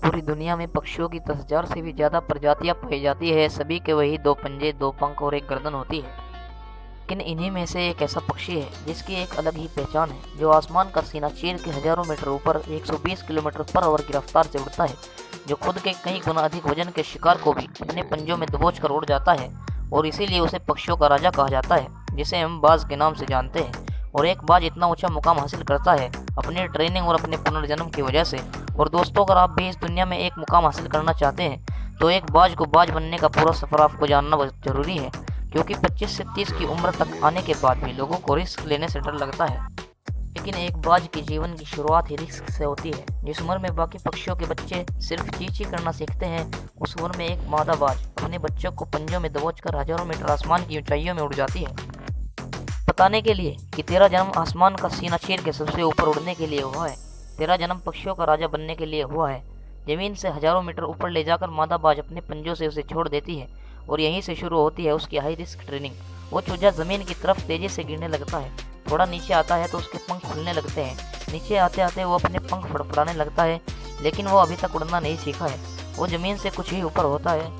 पूरी दुनिया में पक्षियों की 10,000 से भी ज़्यादा प्रजातियां पाई जाती है। सभी के वही 2 पंजे, 2 पंख और एक गर्दन होती है। लेकिन इन्हीं में से एक ऐसा पक्षी है जिसकी एक अलग ही पहचान है, जो आसमान का सीना चीर के हजारों मीटर ऊपर 120 किलोमीटर पर आवर की रफ्तार से उड़ता है, जो खुद के कई गुना अधिक वजन के शिकार को भी अपने पंजों में दबोच कर उड़ जाता है। और इसीलिए उसे पक्षियों का राजा कहा जाता है, जिसे हम बाज के नाम से जानते हैं। और एक बाज इतना ऊंचा मुकाम हासिल करता है अपनी ट्रेनिंग और अपने पुनर्जन्म की वजह से। और दोस्तों, अगर आप भी इस दुनिया में एक मुकाम हासिल करना चाहते हैं तो एक बाज को बाज बनने का पूरा सफ़र आपको जानना बहुत ज़रूरी है, क्योंकि 25 से 30 की उम्र तक आने के बाद भी लोगों को रिस्क लेने से डर लगता है। लेकिन एक बाज के जीवन की शुरुआत ही रिस्क से होती है। जिस उम्र में बाकी पक्षियों के बच्चे सिर्फ चींची करना सीखते हैं, उस उम्र में एक मादा बाज अपने बच्चों को पंजों में दबोचकर हजारों मीटर आसमान की ऊंचाइयों में उड़ जाती है, बताने के लिए कि तेरा जन्म आसमान का सीना चीर के सबसे ऊपर उड़ने के लिए हुआ है। तेरा जन्म पक्षियों का राजा बनने के लिए हुआ है। जमीन से हजारों मीटर ऊपर ले जाकर मादा बाज अपने पंजों से उसे छोड़ देती है, और यहीं से शुरू होती है उसकी हाई रिस्क ट्रेनिंग। वो चूजा जमीन की तरफ तेजी से गिरने लगता है। थोड़ा नीचे आता है तो उसके पंख खुलने लगते हैं। नीचे आते आते वो अपने पंख फड़फड़ाने लगता है, लेकिन वो अभी तक उड़ना नहीं सीखा है। वो जमीन से कुछ ही ऊपर होता है।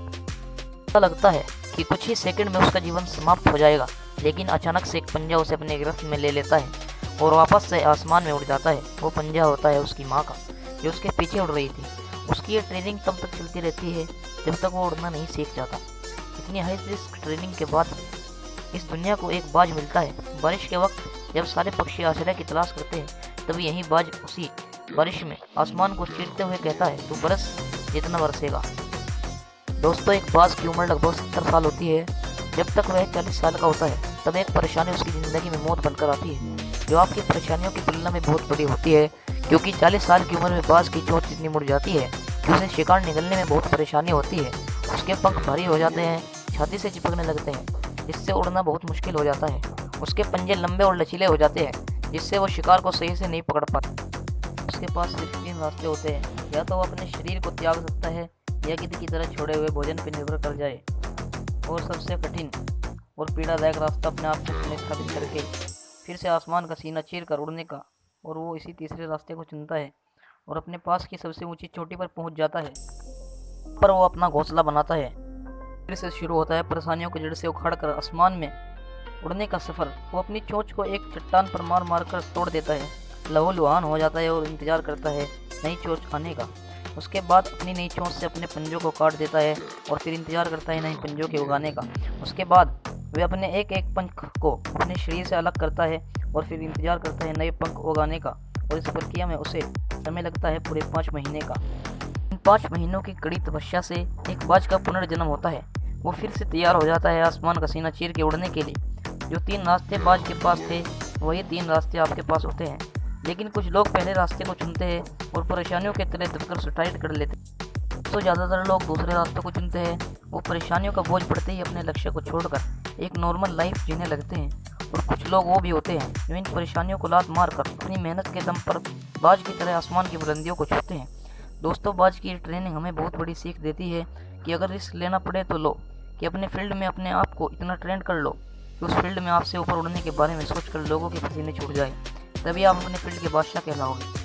ऐसा लगता है कि कुछ ही सेकंड में उसका जीवन समाप्त हो जाएगा, लेकिन अचानक से एक पंजा उसे अपने गिरफ्त में ले लेता है और वापस से आसमान में उड़ जाता है। वो पंजा होता है उसकी माँ का, जो उसके पीछे उड़ रही थी। उसकी ये ट्रेनिंग तब तक चलती रहती है जब तक वो उड़ना नहीं सीख जाता। इतनी हाई रिस्क ट्रेनिंग के बाद इस दुनिया को एक बाज मिलता है। बारिश के वक्त जब सारे पक्षी आश्रय की तलाश करते हैं, तभी यही बाज उसी बारिश में आसमान को चीरते हुए कहता है, तू बरस जितना बरसेगा। दोस्तों, एक बाज की उम्र लगभग 70 साल होती है। जब तक वह 40 साल का होता है, तब एक परेशानी उसकी ज़िंदगी में मौत बनकर आती है, जो आपकी परेशानियों की तुलना में बहुत बड़ी होती है। क्योंकि 40 साल की उम्र में बाज की चोंच इतनी मुड़ जाती है कि उसे शिकार निगलने में बहुत परेशानी होती है। उसके पंख भारी हो जाते हैं, छाती से चिपकने लगते हैं, जिससे उड़ना बहुत मुश्किल हो जाता है। उसके पंजे लंबे और लचीले हो जाते हैं, जिससे वो शिकार को सही से नहीं पकड़ पाता। उसके पास सिर्फ 3 रास्ते होते हैं, या तो वो अपने शरीर को त्याग सकता है, या किसी की तरह छोड़े हुए भोजन पर निर्भर कर जाए, और सबसे कठिन और पीड़ादायक रास्ता अपने आप को पुनर्स्थापित करके फिर से आसमान का सीना चीर कर उड़ने का। और वो इसी तीसरे रास्ते को चुनता है और अपने पास की सबसे ऊंची चोटी पर पहुंच जाता है, पर वो अपना घोंसला बनाता है। फिर से शुरू होता है परेशानियों की जड़ से उखाड़ कर आसमान में उड़ने का सफ़र। वो अपनी चोंच को एक चट्टान पर मार मार कर तोड़ देता है, लहूलुहान हो जाता है और इंतजार करता है नई चोंच आने का। उसके बाद अपनी नई चोंच से अपने पंजों को काट देता है और फिर इंतजार करता है नए पंजों के उगाने का। उसके बाद वह अपने एक एक पंख को अपने शरीर से अलग करता है और फिर इंतजार करता है नए पंख उगाने का। और इस प्रक्रिया में उसे समय लगता है पूरे 5 महीने का। इन 5 महीनों की कड़ी तपस्या से एक बाज का पुनर्जन्म होता है। वो फिर से तैयार हो जाता है आसमान का सीना चीर के उड़ने के लिए। जो 3 रास्ते बाज के पास थे, वही 3 रास्ते आपके पास होते हैं। लेकिन कुछ लोग पहले रास्ते को चुनते हैं और परेशानियों के तले दबकर सुसाइड कर लेते हैं, तो ज़्यादातर लोग दूसरे रास्तों को चुनते हैं। वो परेशानियों का बोझ पड़ते ही अपने लक्ष्य को छोड़कर एक नॉर्मल लाइफ जीने लगते हैं। और कुछ लोग वो भी होते हैं जो इन परेशानियों को लात मार कर अपनी मेहनत के दम पर बाज की तरह आसमान की बुलंदियों को छूते हैं। दोस्तों, बाज की ट्रेनिंग हमें बहुत बड़ी सीख देती है कि अगर रिस्क लेना पड़े तो लो, कि अपने फील्ड में अपने आप को इतना ट्रेंड कर लो कि उस फील्ड में आपसे ऊपर उड़ने के बारे में सोचकर लोगों के पसीने छूट जाए। तभी आप अपने फील्ड के बादशाह कहलाओगे।